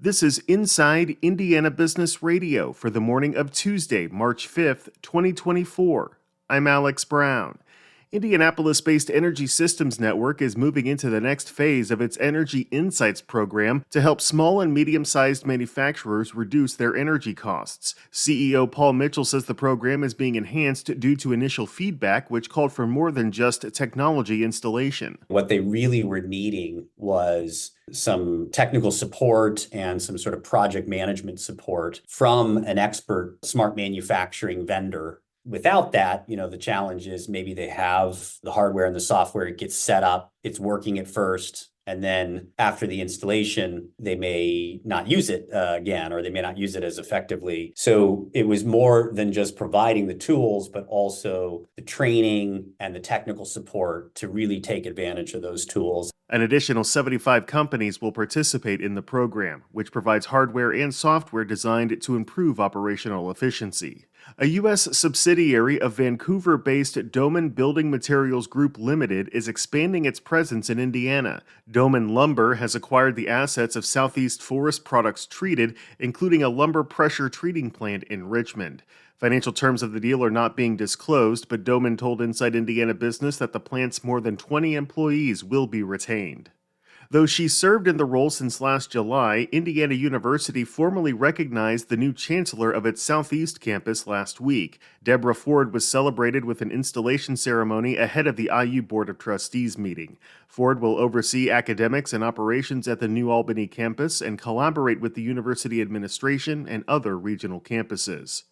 This is Inside Indiana Business Radio for the morning of Tuesday, March 5th, 2024. I'm Alex Brown. Indianapolis-based Energy Systems Network is moving into the next phase of its Energy Insights program to help small and medium-sized manufacturers reduce their energy costs. CEO Paul Mitchell says the program is being enhanced due to initial feedback, which called for more than just technology installation. What they really were needing was some technical support and some sort of project management support from an expert smart manufacturing vendor. Without that, the challenge is maybe they have the hardware and the software, it gets set up, it's working at first, and then after the installation, they may not use it again, or they may not use it as effectively. So it was more than just providing the tools, but also the training and the technical support to really take advantage of those tools. An additional 75 companies will participate in the program, which provides hardware and software designed to improve operational efficiency. A U.S. subsidiary of Vancouver-based Doman Building Materials Group Limited is expanding its presence in Indiana. Doman Lumber has acquired the assets of Southeast Forest Products Treated, including a lumber pressure treating plant in Richmond. Financial terms of the deal are not being disclosed, but Doman told Inside Indiana Business that the plant's more than 20 employees will be retained. Though she served in the role since last July, Indiana University formally recognized the new chancellor of its Southeast campus last week. Deborah Ford was celebrated with an installation ceremony ahead of the IU Board of Trustees meeting. Ford will oversee academics and operations at the New Albany campus and collaborate with the university administration and other regional campuses.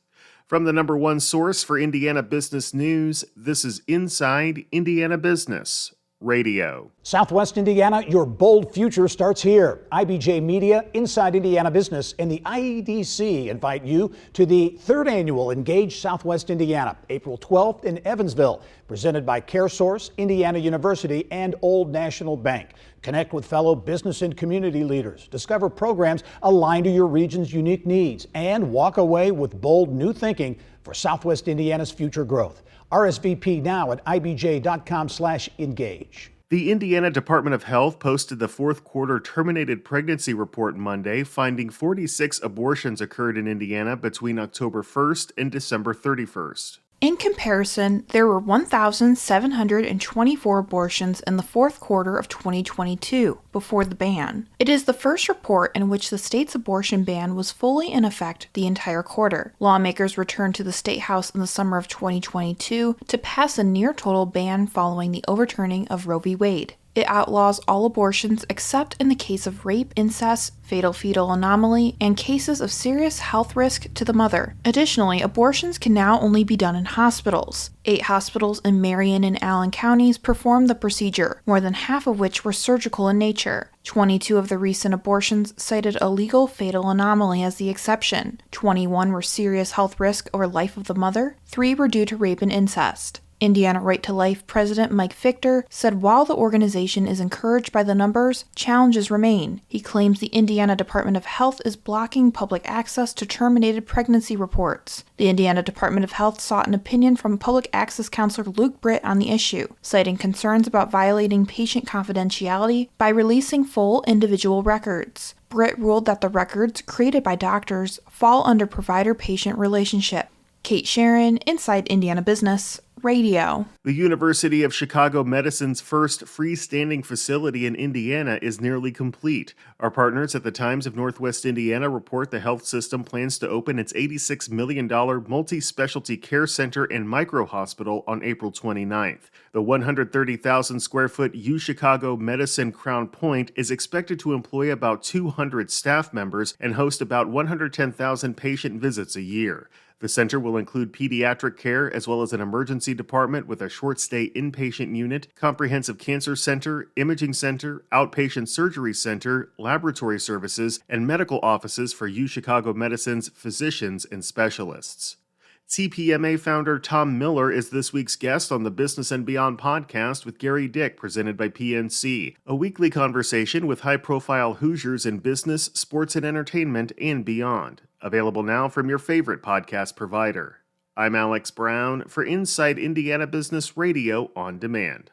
From the number one source for Indiana business news, this is Inside Indiana Business Radio. Southwest Indiana, your bold future starts here. IBJ Media, Inside Indiana Business, and the IEDC invite you to the third annual Engage Southwest Indiana, April 12th in Evansville, presented by CareSource, Indiana University, and Old National Bank. Connect with fellow business and community leaders, discover programs aligned to your region's unique needs, and walk away with bold new thinking for Southwest Indiana's future growth. RSVP now at ibj.com/engage. The Indiana Department of Health posted the fourth quarter terminated pregnancy report Monday, finding 46 abortions occurred in Indiana between October 1st and December 31st. In comparison, there were 1,724 abortions in the fourth quarter of 2022, before the ban. It is the first report in which the state's abortion ban was fully in effect the entire quarter. Lawmakers returned to the State House in the summer of 2022 to pass a near-total ban following the overturning of Roe v. Wade. It outlaws all abortions except in the case of rape, incest, fatal fetal anomaly, and cases of serious health risk to the mother. Additionally, abortions can now only be done in hospitals. 8 hospitals in Marion and Allen counties performed the procedure, more than half of which were surgical in nature. 22 of the recent abortions cited a legal fatal anomaly as the exception. 21 were serious health risk or life of the mother. 3 were due to rape and incest. Indiana Right to Life President Mike Fichter said while the organization is encouraged by the numbers, challenges remain. He claims the Indiana Department of Health is blocking public access to terminated pregnancy reports. The Indiana Department of Health sought an opinion from Public Access Counselor Luke Britt on the issue, citing concerns about violating patient confidentiality by releasing full individual records. Britt ruled that the records created by doctors fall under provider-patient relationship. Kate Sharon, Inside Indiana Business Radio. The University of Chicago Medicine's first freestanding facility in Indiana is nearly complete. Our partners at the Times of Northwest Indiana report the health system plans to open its $86 million multi-specialty care center and micro-hospital on April 29th. The 130,000 square foot UChicago Medicine Crown Point is expected to employ about 200 staff members and host about 110,000 patient visits a year. The center will include pediatric care as well as an emergency department with a short-stay inpatient unit, comprehensive cancer center, imaging center, outpatient surgery center, laboratory services, and medical offices for UChicago Medicine's physicians and specialists. TPMA founder Tom Miller is this week's guest on the Business and Beyond podcast with Gary Dick, presented by PNC, a weekly conversation with high-profile Hoosiers in business, sports, and entertainment, and beyond. Available now from your favorite podcast provider. I'm Alex Brown for Inside Indiana Business Radio on Demand.